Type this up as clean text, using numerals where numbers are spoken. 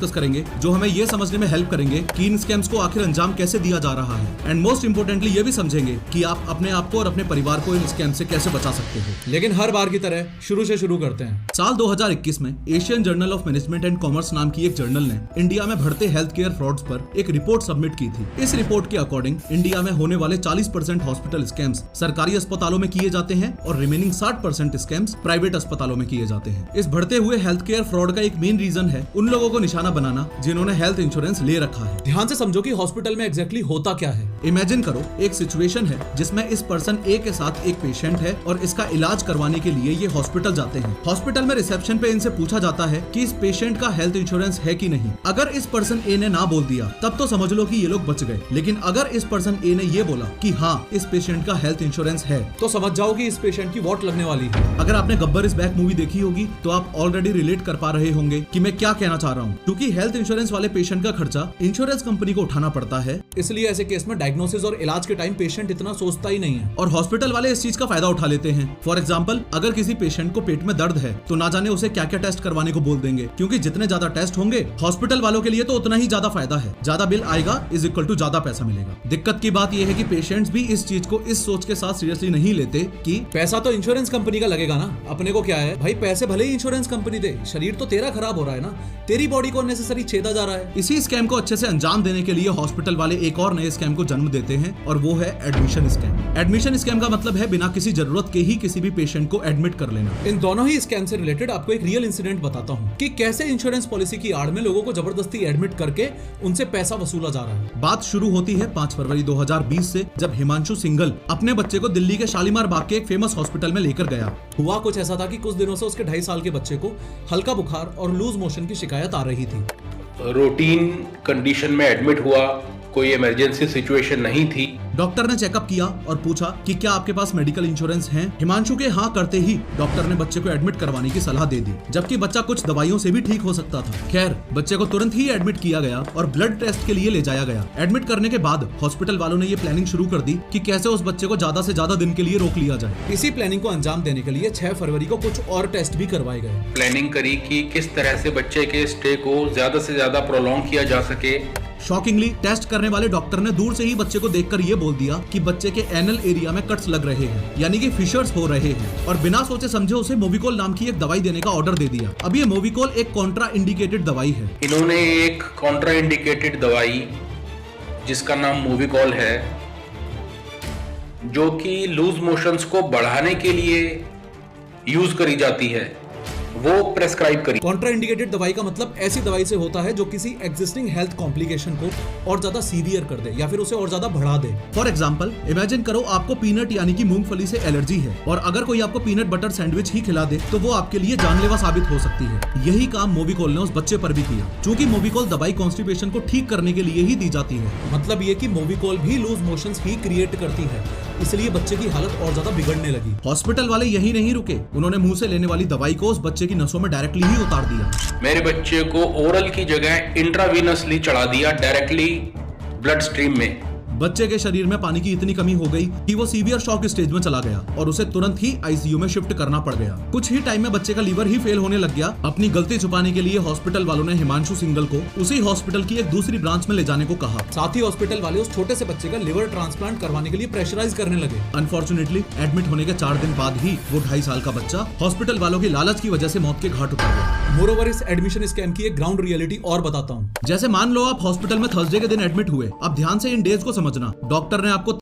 Discuss करेंगे जो हमें ये समझने में हेल्प करेंगे कि इन स्कैम्स को आखिर अंजाम कैसे दिया जा रहा है एंड मोस्ट इंपोर्टेंटली ये भी समझेंगे कि आप अपने आप को और अपने परिवार को इन स्कैम से कैसे बचा सकते हो। लेकिन हर बार की तरह शुरू से शुरू करते हैं। साल 2021 में Asian journal of management and commerce नाम की एक जर्नल ने इंडिया में बढ़ते हेल्थ केयर फ्रॉड्स पर एक रिपोर्ट सबमिट की थी। इस रिपोर्ट के अकॉर्डिंग इंडिया में होने वाले 40% हॉस्पिटल स्कैम्स सरकारी अस्पतालों में किए जाते हैं और रिमेनिंग 60% स्कैम्स प्राइवेट अस्पतालों में किए जाते हैं। इस बढ़ते हुए हेल्थ केयर फ्रॉड का एक मेन रीजन है उन लोगों को निशाना बनाना जिन्होंने हेल्थ इंश्योरेंस ले रखा है। ध्यान से समझो कि हॉस्पिटल में एग्जैक्टली होता क्या है। इमेजिन करो एक सिचुएशन है जिसमें इस पर्सन ए के साथ एक पेशेंट है और इसका इलाज करवाने के लिए ये हॉस्पिटल जाते हैं। हॉस्पिटल में रिसेप्शन पे इनसे पूछा जाता है कि इस पेशेंट का हेल्थ इंश्योरेंस है कि नहीं। अगर इस पर्सन ए ने ना बोल दिया तब तो समझ लो कि ये लोग बच गए, लेकिन अगर इस पर्सन ए ने ये बोला कि हाँ इस पेशेंट का हेल्थ इंश्योरेंस है तो समझ जाओ कि इस पेशेंट की वॉट लगने वाली है। अगर आपने गब्बर इज बैक मूवी देखी होगी तो आप ऑलरेडी रिलेट कर पा रहे होंगे कि मैं क्या कहना चाह रहा हूँ, क्योंकि हेल्थ इंश्योरेंस वाले पेशेंट का खर्चा इंश्योरेंस कंपनी को उठाना पड़ता है। इसलिए ऐसे केस में डायग्नोसिस और इलाज के टाइम पेशेंट इतना सोचता ही नहीं है और हॉस्पिटल वाले इस चीज का फायदा उठा लेते हैं। फॉर एग्जाम्पल अगर किसी पेशेंट को पेट में दर्द है तो ना जाने उसे क्या क्या टेस्ट करवाने को बोल देंगे, क्योंकि जितने ज्यादा टेस्ट होंगे हॉस्पिटल वालों के लिए तो उतना ही ज्यादा फायदा है। ज्यादा बिल आएगा इज इक्वल टू ज्यादा पैसा मिलेगा। दिक्कत की बात यह है कि पेशेंट्स भी इस चीज को इस सोच के साथ सीरियसली नहीं लेते कि पैसा तो इंश्योरेंस कंपनी का लगेगा ना, अपने को क्या है भाई, पैसे भले ही इंश्योरेंस कंपनी दे, शरीर तो तेरा खराब हो रहा है ना, तेरी बॉडी को अननेसेसरी छेदा जा रहा है। इसी स्कैम को अच्छे से अंजाम देने के लिए हॉस्पिटल वाले एक और नए स्कैम को जन्म देते हैं और वो है एडमिशन स्कैम। एडमिशन स्कैम का मतलब है बिना किसी जरूरत के ही किसी भी पेशेंट को एडमिट कर लेना। इन दोनों ही स्कैम से रिलेटेड आपको एक रियल इंसिडेंट बताता हूँ कि कैसे इंश्योरेंस पॉलिसी की आड़ में लोगों को जबरदस्ती एडमिट करके उनसे पैसा वसूला जा रहा है। बात शुरू होती है 5 फरवरी 2020 से, जब हिमांशु सिंघल अपने बच्चे को दिल्ली के शालीमार बाग के एक फेमस हॉस्पिटल में लेकर गया। हुआ कुछ ऐसा था कि कुछ दिनों से उसके 2.5 साल के बच्चे को हल्का बुखार और लूज मोशन की शिकायत आ रही थी। रूटीन कंडीशन में एडमिट हुआ, कोई इमरजेंसी सिचुएशन नहीं थी। डॉक्टर ने चेकअप किया और पूछा कि क्या आपके पास मेडिकल इंश्योरेंस है। हिमांशु के हाँ करते ही डॉक्टर ने बच्चे को एडमिट करवाने की सलाह दे दी, जबकि बच्चा कुछ दवाइयों से भी ठीक हो सकता था। खैर बच्चे को तुरंत ही एडमिट किया गया और ब्लड टेस्ट के लिए ले जाया गया। एडमिट करने के बाद हॉस्पिटल वालों ने ये प्लानिंग शुरू कर दी कि कैसे उस बच्चे को ज्यादा से ज्यादा दिन के लिए रोक लिया जाए। इसी प्लानिंग को अंजाम देने के लिए 6 फरवरी को कुछ और टेस्ट भी करवाए गए। प्लानिंग करी कि किस तरह से बच्चे के स्टे को ज्यादा से ज्यादा प्रोलॉन्ग किया जा सके। शॉकिंगली टेस्ट करने वाले डॉक्टर ने दूर से ही बच्चे को देखकर ये बोल दिया कि बच्चे के एनल एरिया में कट्स लग रहे हैं, यानी कि फिशर्स हो रहे हैं, और बिना सोचे समझे उसे मोविकोल नाम की एक दवाई देने का ऑर्डर दे दिया। अब ये मोविकोल एक कॉन्ट्रा इंडिकेटेड दवाई है। इन्होंने एक कॉन्ट्रा इंडिकेटेड दवाई जिसका नाम मोविकोल है, जो कि लूज मोशंस को बढ़ाने के लिए यूज करी जाती है, वो प्रेस्क्राइब करी। कॉन्ट्रा इंडिकेटेड दवाई का मतलब ऐसी दवाई से होता है जो किसी एग्जिस्टिंग हेल्थ कॉम्प्लिकेशन को और ज्यादा सीवियर कर दे या फिर उसे और ज्यादा बढ़ा दे। फॉर एग्जांपल इमेजिन करो आपको पीनट यानी कि मूंगफली से एलर्जी है और अगर कोई आपको पीनट बटर सैंडविच ही खिला दे तो वो आपके लिए जानलेवा साबित हो सकती है। यही काम मोविकोल ने उस बच्चे पर भी किया। चूंकि मोविकोल दवाई कॉन्स्टिपेशन को ठीक करने के लिए ही दी जाती है, मतलब ये कि मोविकोल भी लूज मोशंस ही क्रिएट करती है, इसलिए बच्चे की हालत और ज्यादा बिगड़ने लगी। हॉस्पिटल वाले यही नहीं रुके, उन्होंने मुंह से लेने वाली दवाई को उस बच्चे की नसों में डायरेक्टली ही उतार दिया। मेरे बच्चे को ओरल की जगह इंट्रावीनसली चढ़ा दिया, डायरेक्टली ब्लड स्ट्रीम में। बच्चे के शरीर में पानी की इतनी कमी हो गई कि वो सीवियर शॉक स्टेज में चला गया और उसे तुरंत ही आईसीयू में शिफ्ट करना पड़ गया। कुछ ही टाइम में बच्चे का लीवर ही फेल होने लग गया। अपनी गलती छुपाने के लिए हॉस्पिटल वालों ने हिमांशु सिंघल को उसी हॉस्पिटल की एक दूसरी ब्रांच में ले जाने को कहा। साथ ही हॉस्पिटल वाले उस छोटे से बच्चे का लिवर ट्रांसप्लांट करवाने के लिए प्रेशराइज करने लगे। अनफॉर्चुनेटली एडमिट होने के 4 दिन बाद ही वो 2.5 साल का बच्चा हॉस्पिटल वालों की लालच की वजह से मौत के घाट उतर गया। मोरोवर इस एडमिशन स्कैम की एक ग्राउंड रियलिटी और बताता हूँ। जैसे मान लो आप हॉस्पिटल में थर्सडे के दिन एडमिट हुए। अब ध्यान से इन डेज को समझना। डॉक्टर ने आपको